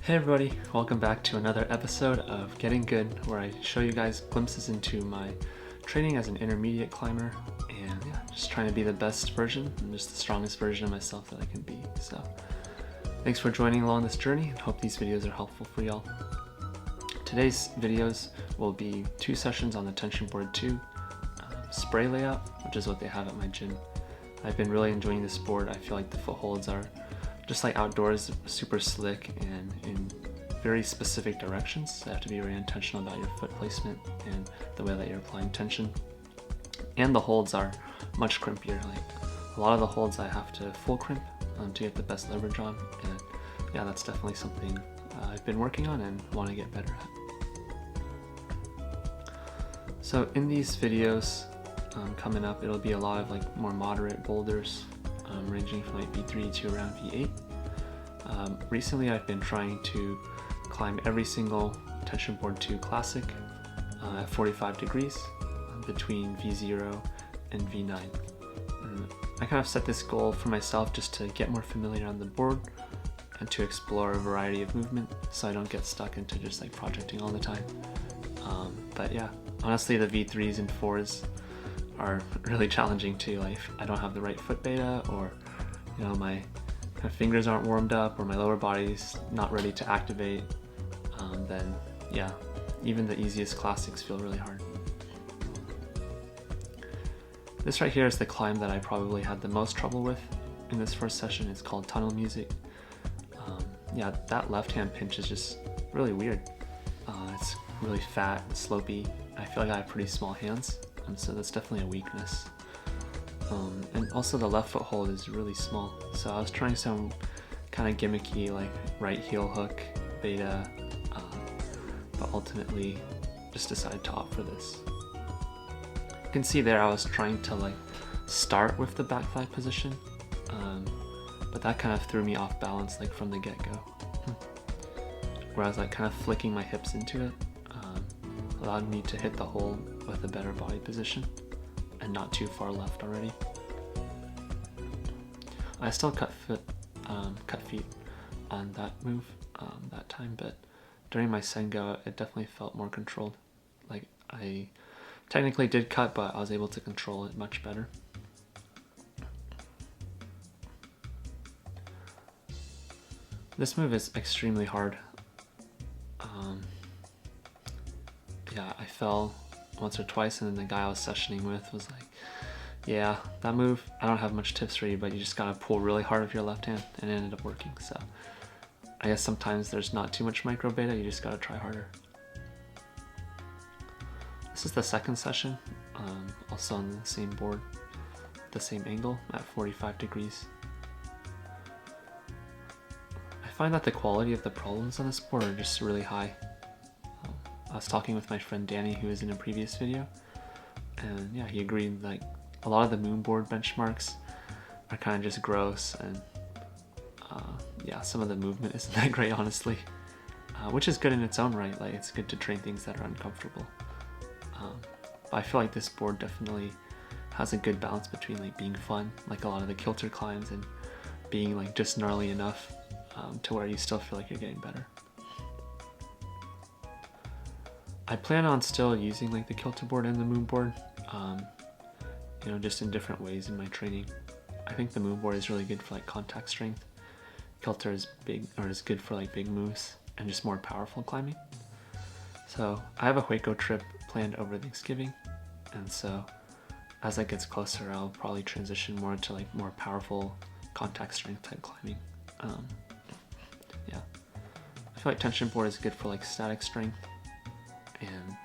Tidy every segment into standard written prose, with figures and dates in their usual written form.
Hey everybody, welcome back to another episode of Getting Good, where I show you guys glimpses into my training as an intermediate climber, and just trying to be the best version and just the strongest version of myself that I can be. So thanks for joining along this journey, and hope these videos are helpful for y'all. Today's videos will be 2 sessions on the Tension Board 2 spray layout, which is what they have at my gym. I've been really enjoying this board. I feel like the footholds are just like outdoors, super slick and in very specific directions. So you have to be very intentional about your foot placement and the way that you're applying tension. And the holds are much crimpier. Like a lot of the holds I have to full crimp to get the best leverage on. And yeah, that's definitely something I've been working on and want to get better at. So in these videos coming up, it'll be a lot of like more moderate boulders, ranging from like V3 to around V8. Recently I've been trying to climb every single Tension Board 2 Classic at 45 degrees between V0 and V9. And I kind of set this goal for myself just to get more familiar on the board and to explore a variety of movement so I don't get stuck into just like projecting all the time. But yeah, honestly the V3s and 4s are really challenging too. Like I don't have the right foot beta, or my fingers aren't warmed up, or my lower body's not ready to activate, then yeah, even the easiest classics feel really hard. This right here is the climb that I probably had the most trouble with in this first session. It's called Tunnel Music. Yeah, that left hand pinch is just really weird. It's really fat and slopey. I feel like I have pretty small hands, so that's definitely a weakness. And also the left foot hold is really small, so I was trying some kind of gimmicky like right heel hook beta, but ultimately just decided to opt for this. You can see there I was trying to like start with the back fly position, but that kind of threw me off balance like from the get-go, where I was like kind of flicking my hips into it, allowed me to hit the hole with a better body position and not too far left already. I still cut feet on that move that time, but during my Sengo it definitely felt more controlled. Like I technically did cut, but I was able to control it much better. This move is extremely hard. Yeah, I fell once or twice, and then the guy I was sessioning with was like, yeah, that move, I don't have much tips for you, but you just gotta pull really hard with your left hand, and it ended up working. So I guess sometimes there's not too much micro beta, you just gotta try harder. This is the second session, also on the same board, the same angle at 45 degrees. I find that the quality of the problems on this board are just really high. I was talking with my friend Danny, who was in a previous video, and yeah, he agreed like a lot of the moonboard benchmarks are kind of just gross, and yeah, some of the movement isn't that great, honestly, which is good in its own right. Like it's good to train things that are uncomfortable, but I feel like this board definitely has a good balance between like being fun, like a lot of the kilter climbs, and being like just gnarly enough to where you still feel like you're getting better. I plan on still using like the kilter board and the moon board, just in different ways in my training. I think the moon board is really good for like contact strength. Kilter is good for like big moves and just more powerful climbing. So I have a Hueco trip planned over Thanksgiving, and so as that gets closer, I'll probably transition more to like more powerful contact strength type climbing. Yeah, I feel like tension board is good for like static strength, and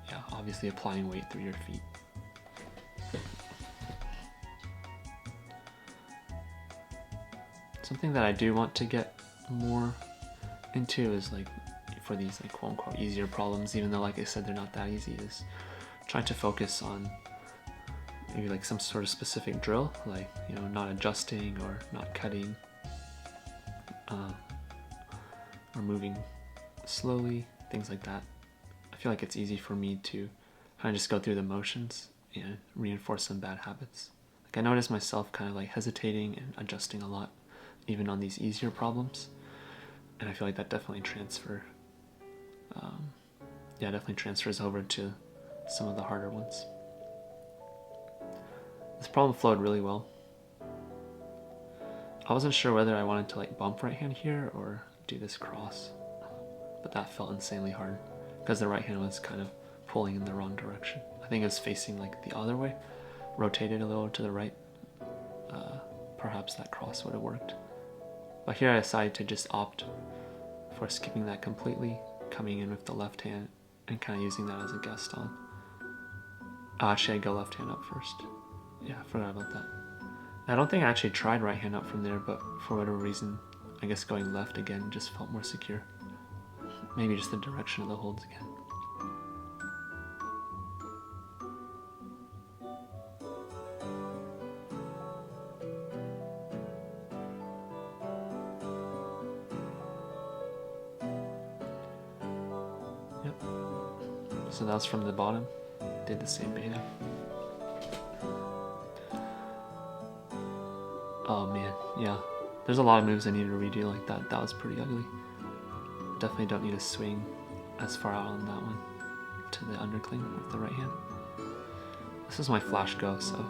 yeah, obviously applying weight through your feet. Something that I do want to get more into is like for these like quote unquote easier problems, even though like I said they're not that easy, is trying to focus on maybe like some sort of specific drill, like not adjusting or not cutting, or moving slowly, things like that. I feel like it's easy for me to kind of just go through the motions and reinforce some bad habits. Like I notice myself kind of like hesitating and adjusting a lot, even on these easier problems. and I feel like that definitely definitely transfers over to some of the harder ones. This problem flowed really well. I wasn't sure whether I wanted to like bump right hand here or do this cross, but that felt insanely hard because the right hand was kind of pulling in the wrong direction. I think it was facing like the other way, rotated a little to the right. Perhaps that cross would have worked. But here I decided to just opt for skipping that completely, coming in with the left hand and kind of using that as a guest on. Actually, I'd go left hand up first. Yeah, I forgot about that. I don't think I actually tried right hand up from there, but for whatever reason, I guess going left again just felt more secure. Maybe just the direction of the holds again. Yep. So that was from the bottom. Did the same beta. Oh man, yeah. There's a lot of moves I need to redo like that. That was pretty ugly. Definitely don't need to swing as far out on that one to the undercling with the right hand. This is my flash go, so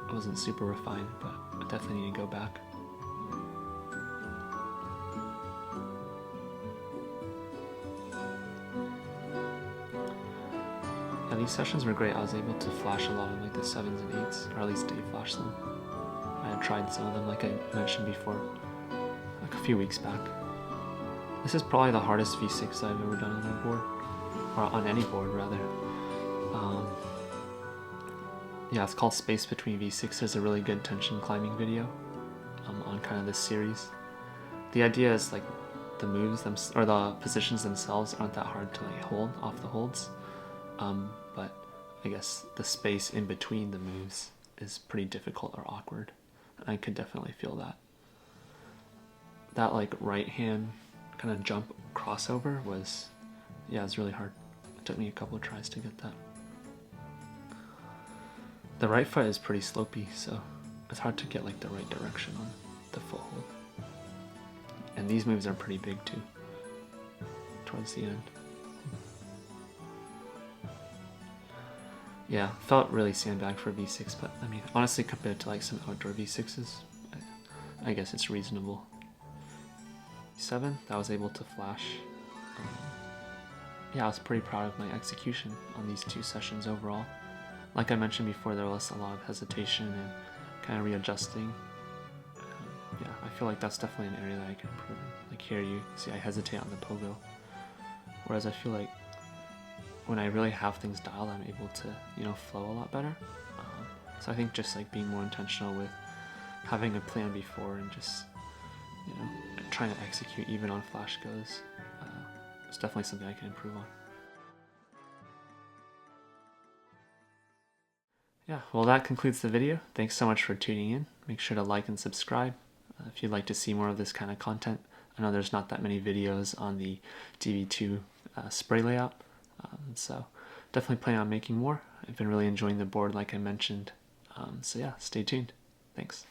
it wasn't super refined, but I definitely need to go back. Yeah, these sessions were great. I was able to flash a lot of like the 7s and 8s, or at least Dave flashed them. I had tried some of them like I mentioned before, like a few weeks back. This is probably the hardest V6 I've ever done on my board, or on any board rather. Yeah, it's called Space Between V6. There's a really good tension climbing video on kind of this series. The idea is like the moves or the positions themselves aren't that hard to like hold off the holds, but I guess the space in between the moves is pretty difficult or awkward. I could definitely feel that. That like right hand kind of jump crossover was, yeah, it was really hard. It took me a couple of tries to get that. The right foot is pretty slopey, so it's hard to get like the right direction on the foothold. And these moves are pretty big too, towards the end. Yeah, felt really sandbagged for V6, but I mean, honestly, compared to like some outdoor V6s, I guess it's reasonable. 7, I was able to flash. Yeah, I was pretty proud of my execution on these 2 sessions overall. Like I mentioned before, there was a lot of hesitation and kind of readjusting. Yeah, I feel like that's definitely an area that I can improve in. Like here you see I hesitate on the pogo, whereas I feel like when I really have things dialed, I'm able to, you know, flow a lot better. So I think just like being more intentional with having a plan before and just, you know, trying to execute even on flash goes, it's definitely something I can improve on. Yeah, well that concludes the video. Thanks so much for tuning in. Make sure to like and subscribe if you'd like to see more of this kind of content. I know there's not that many videos on the TB2 spray layout, so definitely plan on making more. I've been really enjoying the board like I mentioned, so yeah, stay tuned. Thanks.